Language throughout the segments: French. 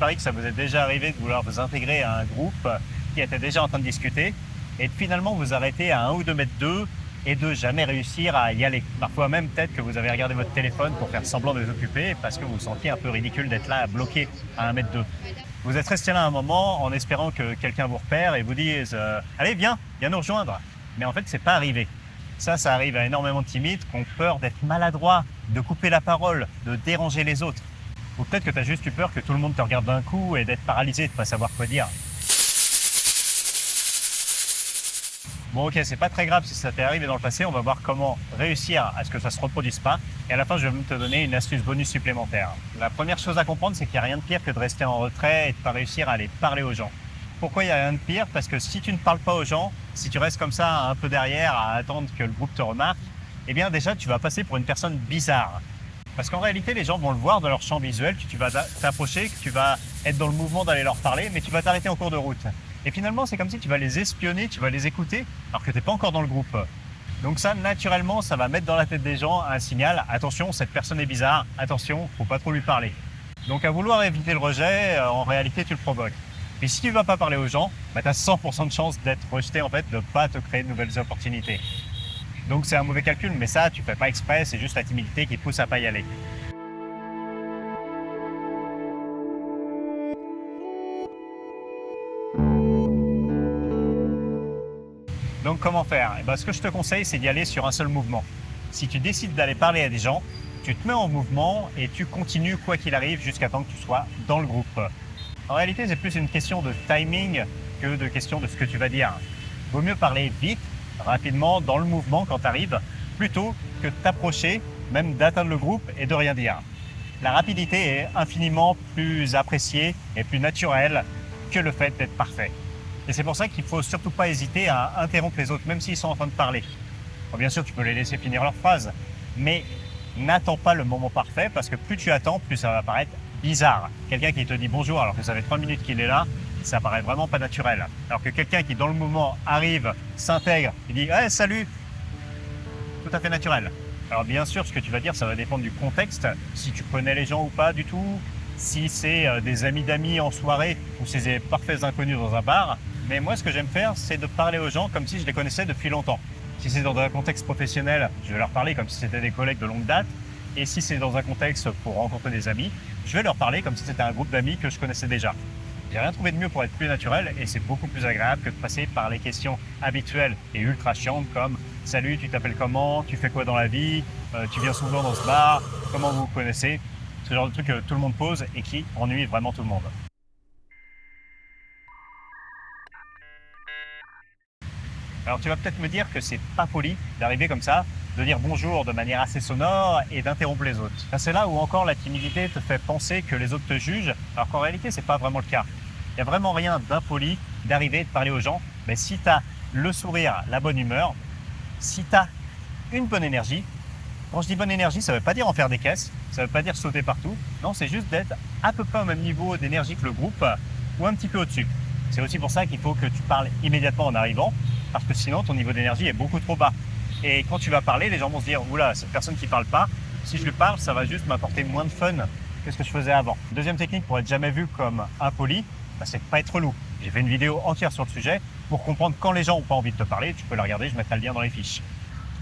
parie que ça vous est déjà arrivé de vouloir vous intégrer à un groupe qui était déjà en train de discuter et de finalement vous arrêter à 1 ou 2 mètres d'eux et de jamais réussir à y aller. Parfois même peut-être que vous avez regardé votre téléphone pour faire semblant de vous occuper parce que vous vous sentiez un peu ridicule d'être là bloqué à 1 mètre d'eux. Vous êtes resté là un moment en espérant que quelqu'un vous repère et vous dise allez viens nous rejoindre. Mais en fait c'est pas arrivé. Ça arrive à énormément de timides qui ont peur d'être maladroits, de couper la parole, de déranger les autres. Ou peut-être que tu as juste eu peur que tout le monde te regarde d'un coup et d'être paralysé, de ne pas savoir quoi dire. Bon ok, c'est pas très grave si ça t'est arrivé dans le passé, on va voir comment réussir à ce que ça se reproduise pas. Et à la fin, je vais même te donner une astuce bonus supplémentaire. La première chose à comprendre, c'est qu'il n'y a rien de pire que de rester en retrait et de ne pas réussir à aller parler aux gens. Pourquoi il n'y a rien de pire? Parce que si tu ne parles pas aux gens, si tu restes comme ça un peu derrière à attendre que le groupe te remarque, eh bien déjà tu vas passer pour une personne bizarre. Parce qu'en réalité, les gens vont le voir dans leur champ visuel, que tu vas t'approcher, que tu vas être dans le mouvement d'aller leur parler, mais tu vas t'arrêter en cours de route. Et finalement, c'est comme si tu vas les espionner, tu vas les écouter, alors que tu n'es pas encore dans le groupe. Donc ça, naturellement, ça va mettre dans la tête des gens un signal, attention, cette personne est bizarre, attention, faut pas trop lui parler. Donc à vouloir éviter le rejet, en réalité, tu le provoques. Et si tu ne vas pas parler aux gens, tu as 100% de chance d'être rejeté, en fait, de ne pas te créer de nouvelles opportunités. Donc c'est un mauvais calcul, mais ça, tu fais pas exprès, c'est juste la timidité qui te pousse à pas y aller. Donc comment faire? Ce que je te conseille, c'est d'y aller sur un seul mouvement. Si tu décides d'aller parler à des gens, tu te mets en mouvement et tu continues quoi qu'il arrive jusqu'à temps que tu sois dans le groupe. En réalité, c'est plus une question de timing que de question de ce que tu vas dire. Vaut mieux parler vite, rapidement, dans le mouvement quand tu arrives, plutôt que de t'approcher, même d'atteindre le groupe et de rien dire. La rapidité est infiniment plus appréciée et plus naturelle que le fait d'être parfait. Et c'est pour ça qu'il ne faut surtout pas hésiter à interrompre les autres, même s'ils sont en train de parler. Bon, bien sûr, tu peux les laisser finir leur phrase, mais n'attends pas le moment parfait parce que plus tu attends, plus ça va paraître bizarre. Quelqu'un qui te dit bonjour alors que ça fait 3 minutes qu'il est là, ça paraît vraiment pas naturel. Alors que quelqu'un qui dans le moment arrive, s'intègre et dit hey, salut, tout à fait naturel. Alors bien sûr, ce que tu vas dire, ça va dépendre du contexte, si tu connais les gens ou pas du tout, si c'est des amis d'amis en soirée ou si c'est des parfaits inconnus dans un bar. Mais moi, ce que j'aime faire, c'est de parler aux gens comme si je les connaissais depuis longtemps. Si c'est dans un contexte professionnel, je vais leur parler comme si c'était des collègues de longue date. Et si c'est dans un contexte pour rencontrer des amis, je vais leur parler comme si c'était un groupe d'amis que je connaissais déjà. J'ai rien trouvé de mieux pour être plus naturel et c'est beaucoup plus agréable que de passer par les questions habituelles et ultra chiantes comme « Salut, tu t'appelles comment? Tu fais quoi dans la vie? Tu viens souvent dans ce bar? Comment vous vous connaissez ?» Ce genre de trucs que tout le monde pose et qui ennuie vraiment tout le monde. Alors tu vas peut-être me dire que c'est pas poli d'arriver comme ça, de dire bonjour de manière assez sonore et d'interrompre les autres. C'est là où encore la timidité te fait penser que les autres te jugent, alors qu'en réalité c'est pas vraiment le cas. Il n'y a vraiment rien d'impoli d'arriver et de parler aux gens, mais si tu as le sourire, la bonne humeur, si tu as une bonne énergie, quand je dis bonne énergie, ça ne veut pas dire en faire des caisses, ça ne veut pas dire sauter partout, non, c'est juste d'être à peu près au même niveau d'énergie que le groupe ou un petit peu au-dessus. C'est aussi pour ça qu'il faut que tu parles immédiatement en arrivant, parce que sinon ton niveau d'énergie est beaucoup trop bas. Et quand tu vas parler, les gens vont se dire « Oula, cette personne qui ne parle pas, si je lui parle, ça va juste m'apporter moins de fun que ce que je faisais avant. » Deuxième technique pour être jamais vu comme impoli, c'est de ne pas être relou. J'ai fait une vidéo entière sur le sujet pour comprendre quand les gens n'ont pas envie de te parler. Tu peux la regarder, je mettrai le lien dans les fiches.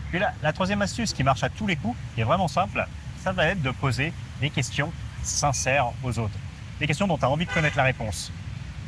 Puis là, la troisième astuce qui marche à tous les coups, qui est vraiment simple, ça va être de poser des questions sincères aux autres. Des questions dont tu as envie de connaître la réponse.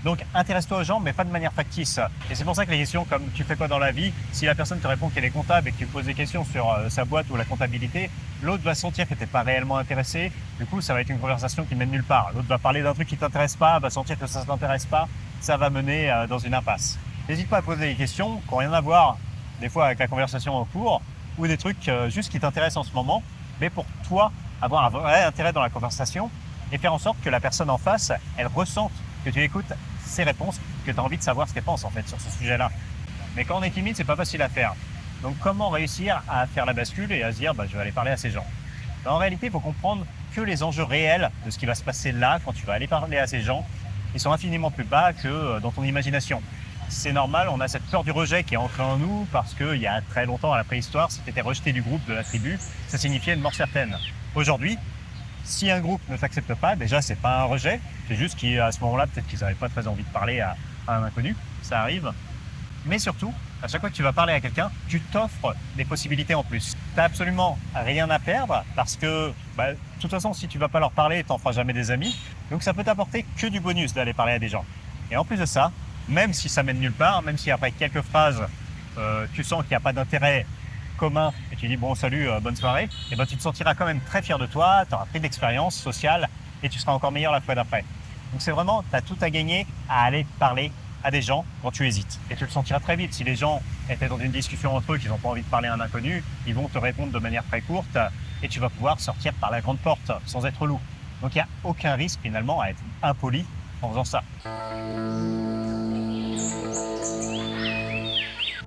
Donc intéresse-toi aux gens, mais pas de manière factice. Et c'est pour ça que les questions comme « tu fais quoi dans la vie ?» si la personne te répond qu'elle est comptable et que tu poses des questions sur sa boîte ou la comptabilité, l'autre va sentir que tu n'es pas réellement intéressé. Du coup, ça va être une conversation qui mène nulle part. L'autre va parler d'un truc qui ne t'intéresse pas, va sentir que ça ne t'intéresse pas. Ça va mener dans une impasse. N'hésite pas à poser des questions qui n'ont rien à voir des fois avec la conversation en cours ou des trucs juste qui t'intéressent en ce moment, mais pour toi, avoir un vrai intérêt dans la conversation et faire en sorte que la personne en face, elle ressente que tu écoutes ses réponses, que tu as envie de savoir ce qu'elle pense en fait sur ce sujet-là. Mais quand on est timide, c'est pas facile à faire. Donc comment réussir à faire la bascule et à se dire je vais aller parler à ces gens? En réalité, il faut comprendre que les enjeux réels de ce qui va se passer là quand tu vas aller parler à ces gens, ils sont infiniment plus bas que dans ton imagination. C'est normal, on a cette peur du rejet qui est ancrée en nous parce qu'il y a très longtemps à la préhistoire, si tu étais rejeté du groupe, de la tribu, ça signifiait une mort certaine. Aujourd'hui, Si un groupe ne t'accepte pas, déjà, c'est pas un rejet, c'est juste qu'à ce moment-là, peut-être qu'ils n'avaient pas très envie de parler à un inconnu, ça arrive. Mais surtout, à chaque fois que tu vas parler à quelqu'un, tu t'offres des possibilités en plus. Tu n'as absolument rien à perdre parce que, de toute façon, si tu vas pas leur parler, tu n'en feras jamais des amis. Donc ça peut t'apporter que du bonus d'aller parler à des gens. Et en plus de ça, même si ça mène nulle part, même si après quelques phrases, tu sens qu'il n'y a pas d'intérêt commun et tu dis bon salut, bonne soirée, et ben tu te sentiras quand même très fier de toi, tu auras pris de l'expérience sociale et tu seras encore meilleur la fois d'après. Donc c'est vraiment, tu as tout à gagner à aller parler à des gens quand tu hésites. Et tu le sentiras très vite. Si les gens étaient dans une discussion entre eux, qu'ils n'ont pas envie de parler à un inconnu, ils vont te répondre de manière très courte et tu vas pouvoir sortir par la grande porte sans être loup. Donc il n'y a aucun risque finalement à être impoli en faisant ça.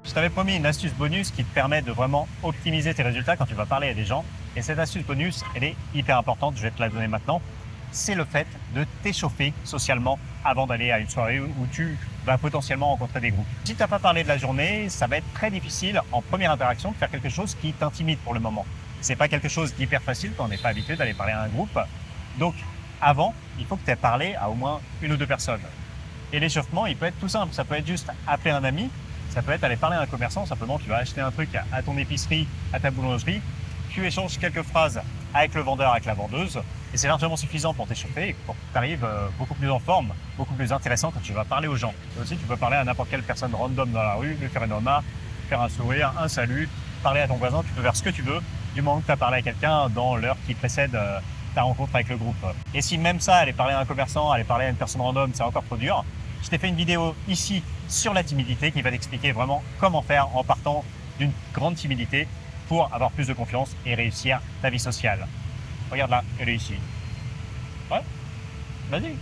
Je t'avais promis une astuce bonus qui te permet de vraiment optimiser tes résultats quand tu vas parler à des gens. Et cette astuce bonus, elle est hyper importante, je vais te la donner maintenant. C'est le fait de t'échauffer socialement avant d'aller à une soirée où tu vas potentiellement rencontrer des groupes. Si tu n'as pas parlé de la journée, ça va être très difficile en première interaction de faire quelque chose qui t'intimide pour le moment. C'est pas quelque chose d'hyper facile quand on n'est pas habitué d'aller parler à un groupe. Donc avant, il faut que tu aies parlé à au moins une ou deux personnes. Et l'échauffement, il peut être tout simple. Ça peut être juste appeler un ami, ça peut être aller parler à un commerçant, simplement tu vas acheter un truc à ton épicerie, à ta boulangerie, tu échanges quelques phrases avec le vendeur, avec la vendeuse, et c'est largement suffisant pour t'échauffer et pour que tu arrives beaucoup plus en forme, beaucoup plus intéressant quand tu vas parler aux gens. Et aussi, tu peux parler à n'importe quelle personne random dans la rue, lui faire une remarque, faire un sourire, un salut, parler à ton voisin, tu peux faire ce que tu veux, du moment que tu as parlé à quelqu'un dans l'heure qui précède ta rencontre avec le groupe. Et si même ça, aller parler à un commerçant, aller parler à une personne random, c'est encore trop dur, je t'ai fait une vidéo ici sur la timidité qui va t'expliquer vraiment comment faire en partant d'une grande timidité pour avoir plus de confiance et réussir ta vie sociale. Regarde là, elle est ici. Ouais, vas-y.